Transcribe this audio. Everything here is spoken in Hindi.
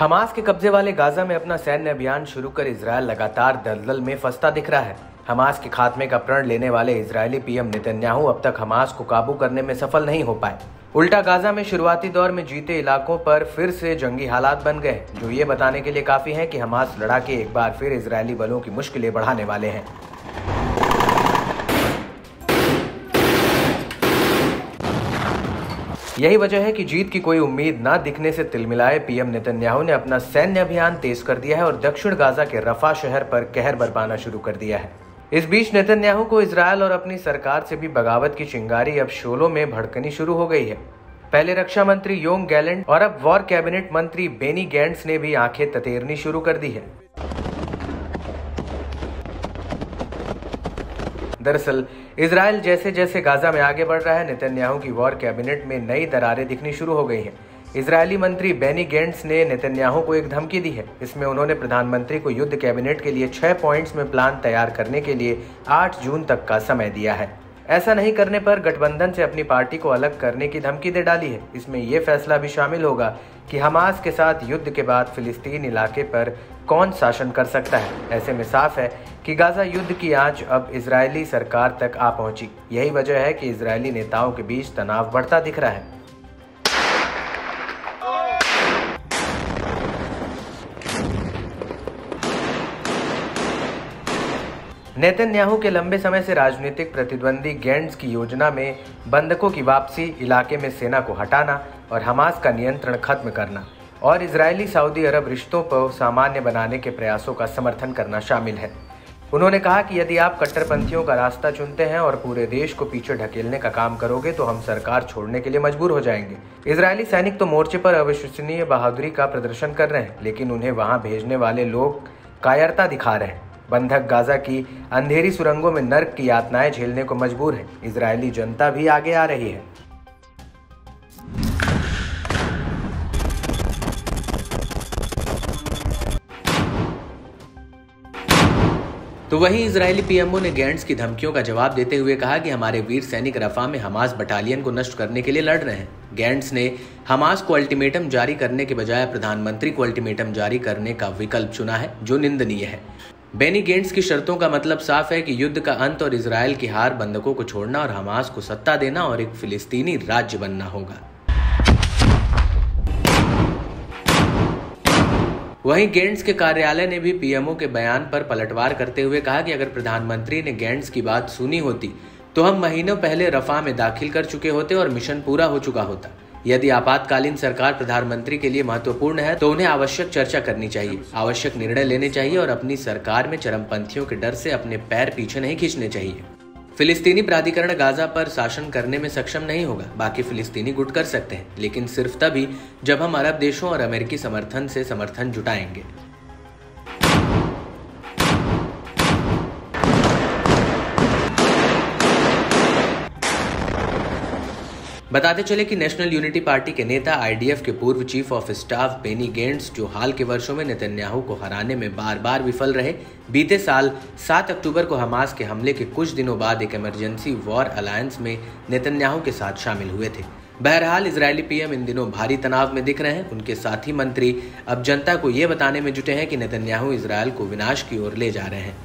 हमास के कब्जे वाले गाजा में अपना सैन्य अभियान शुरू कर इजरायल लगातार दलदल में फंसता दिख रहा है। हमास के खात्मे का प्रण लेने वाले इजरायली पीएम नेतन्याहू अब तक हमास को काबू करने में सफल नहीं हो पाए। उल्टा गाजा में शुरुआती दौर में जीते इलाकों पर फिर से जंगी हालात बन गए, जो ये बताने के लिए काफी है कि हमास लड़ाके एक बार फिर इजरायली बलों की मुश्किलें बढ़ाने वाले हैं। यही वजह है कि जीत की कोई उम्मीद न दिखने से तिलमिलाए पीएम नेतन्याहू ने अपना सैन्य अभियान तेज कर दिया है और दक्षिण गाजा के रफा शहर पर कहर बरपाना शुरू कर दिया है। इस बीच नेतन्याहू को इजरायल और अपनी सरकार से भी बगावत की चिंगारी अब शोलों में भड़कनी शुरू हो गई है। पहले रक्षा मंत्री योंग गैलेंट और अब वॉर कैबिनेट मंत्री बेनी गैंट्स ने भी आंखें ततेरनी शुरू कर दी है। दरअसल इजरायल जैसे जैसे गाजा में आगे बढ़ रहा है, नेतन्याहू की वॉर कैबिनेट में नई दरारें दिखनी शुरू हो गई हैं। इजरायली मंत्री बेनी गैंट्स ने नेतन्याहू को एक धमकी दी है। इसमें उन्होंने प्रधानमंत्री को युद्ध कैबिनेट के लिए 6 पॉइंट्स में प्लान तैयार करने के लिए 8 जून तक का समय दिया है। ऐसा नहीं करने पर गठबंधन से अपनी पार्टी को अलग करने की धमकी दे डाली है। इसमें यह फैसला भी शामिल होगा कि हमास के साथ युद्ध के बाद फिलिस्तीन इलाके पर कौन शासन कर सकता है। ऐसे में साफ है कि गाजा युद्ध की आंच अब इजरायली सरकार तक आ पहुंची। यही वजह है कि इजरायली नेताओं के बीच तनाव बढ़ता दिख रहा है। नेतन्याहू के लंबे समय से राजनीतिक प्रतिद्वंदी गैंट्स की योजना में बंधकों की वापसी, इलाके में सेना को हटाना और हमास का नियंत्रण खत्म करना और इजरायली सऊदी अरब रिश्तों को सामान्य बनाने के प्रयासों का समर्थन करना शामिल है। उन्होंने कहा कि यदि आप कट्टरपंथियों का रास्ता चुनते हैं और पूरे देश को पीछे ढकेलने का काम करोगे तो हम सरकार छोड़ने के लिए मजबूर हो जाएंगे। इजरायली सैनिक तो मोर्चे पर अविश्वसनीय बहादुरी का प्रदर्शन कर रहे हैं, लेकिन उन्हें वहां भेजने वाले लोग कायरता दिखा रहे हैं। बंधक गाजा की अंधेरी सुरंगों में नर्क की यातनाएं झेलने को मजबूर है। इजरायली जनता भी आगे आ रही है। तो वहीं इजरायली पीएमओ ने गैंट्स की धमकियों का जवाब देते हुए कहा कि हमारे वीर सैनिक रफा में हमास बटालियन को नष्ट करने के लिए लड़ रहे हैं। गैंट्स ने हमास को अल्टीमेटम जारी करने के बजाय प्रधानमंत्री को अल्टीमेटम जारी करने का विकल्प चुना है, जो निंदनीय है। बेनी गैंट्स की शर्तों का मतलब साफ है कि युद्ध का अंत और इजरायल की हार, बंधकों को छोड़ना और हमास को सत्ता देना और एक फिलिस्तीनी राज्य बनना होगा। वहीं गैंट्स के कार्यालय ने भी पीएमओ के बयान पर पलटवार करते हुए कहा कि अगर प्रधानमंत्री ने गैंट्स की बात सुनी होती तो हम महीनों पहले रफा में दाखिल कर चुके होते और मिशन पूरा हो चुका होता। यदि आपातकालीन सरकार प्रधानमंत्री के लिए महत्वपूर्ण है तो उन्हें आवश्यक चर्चा करनी चाहिए, आवश्यक निर्णय लेने चाहिए और अपनी सरकार में चरमपंथियों के डर से अपने पैर पीछे नहीं खींचने चाहिए। फिलिस्तीनी प्राधिकरण गाजा पर शासन करने में सक्षम नहीं होगा। बाकी फिलिस्तीनी गुट कर सकते हैं, लेकिन सिर्फ तभी जब हम अरब देशों और अमेरिकी समर्थन से समर्थन जुटाएंगे। बताते चले कि नेशनल यूनिटी पार्टी के नेता आईडीएफ के पूर्व chief of staff Benny Gantz, जो हाल के वर्षों में नेतन्याहू को हराने में बार बार विफल रहे, बीते साल 7 अक्टूबर को हमास के हमले के कुछ दिनों बाद एक इमरजेंसी वॉर अलायंस में नेतन्याहू के साथ शामिल हुए थे। बहरहाल इजरायली पीएम इन दिनों भारी तनाव में दिख रहे हैं। उनके साथी मंत्री अब जनता को ये बताने में जुटे हैं कि नेतन्याहू इजरायल को विनाश की ओर ले जा रहे हैं।